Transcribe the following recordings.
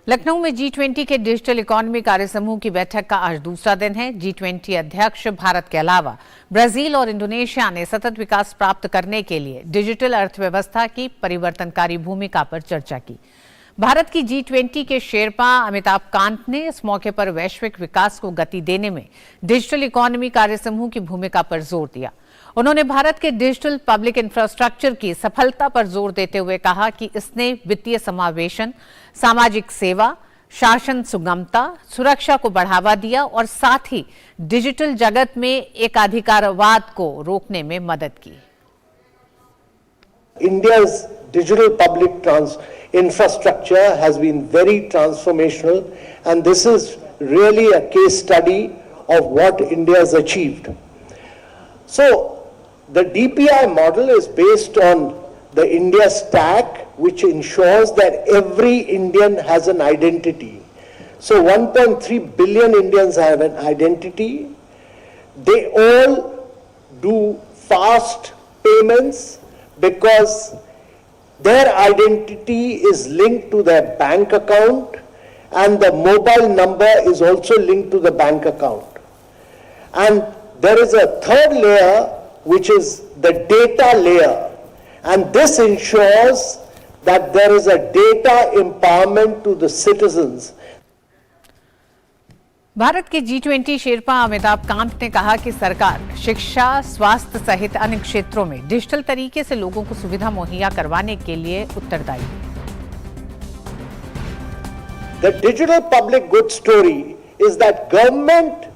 लखनऊ में G20 के digital economy कार्य समूह की बैठक का आज दूसरा दिन है। G20 अध्यक्ष भारत के अलावा ब्राजील और इंडोनेशिया ने सतत विकास प्राप्त करने के लिए डिजिटल अर्थव्यवस्था की परिवर्तनकारी भूमिका पर चर्चा की। भारत की G20 के शेरपा अमिताभ कांत ने इस मौके पर वैश्विक विकास को गति देने में डिजिटल इकोनॉमी कार्य समूह की भूमिका पर जोर दिया। उन्होंने भारत के डिजिटल पब्लिक इंफ्रास्ट्रक्चर की सफलता पर जोर देते हुए कहा कि इसने वित्तीय समावेशन, सामाजिक सेवा, शासन सुगमता, सुरक्षा को बढ़ावा दिया और साथ ही डिजिटल जगत में एकाधिकारवाद को रोकने में मदद की। India's digital public infrastructure has been very transformational, and this is really a case study of what India has achieved. So, the DPI model is based on the India stack, which ensures that every Indian has an identity. So 1.3 billion Indians have an identity. They all do fast payments because their identity is linked to their bank account, and the mobile number is also linked to the bank account. And there is a third layer, which is the data layer, and this ensures that there is a data empowerment to the citizens. Bharat के G20 Sherpa Amitabh Kant ने कहा कि सरकार शिक्षा, स्वास्थ्य सहित अन्य क्षेत्रों में डिजिटल तरीके से लोगों को सुविधा मुहैया करवाने के लिए उत्तरदायी है। The digital public good story is that government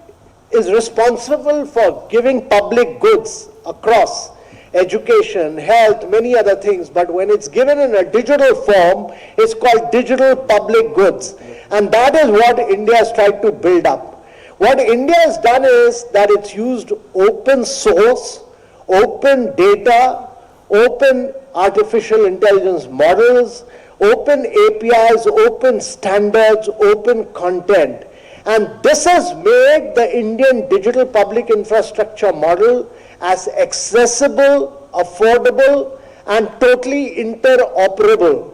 is responsible for giving public goods across education, health, many other things, but when it's given in a digital form, it's called digital public goods. And that is what India has tried to build up. What India has done is that it's used open source, open data, open artificial intelligence models, open APIs, open standards, open content. And this has made the Indian digital public infrastructure model as accessible, affordable, and totally interoperable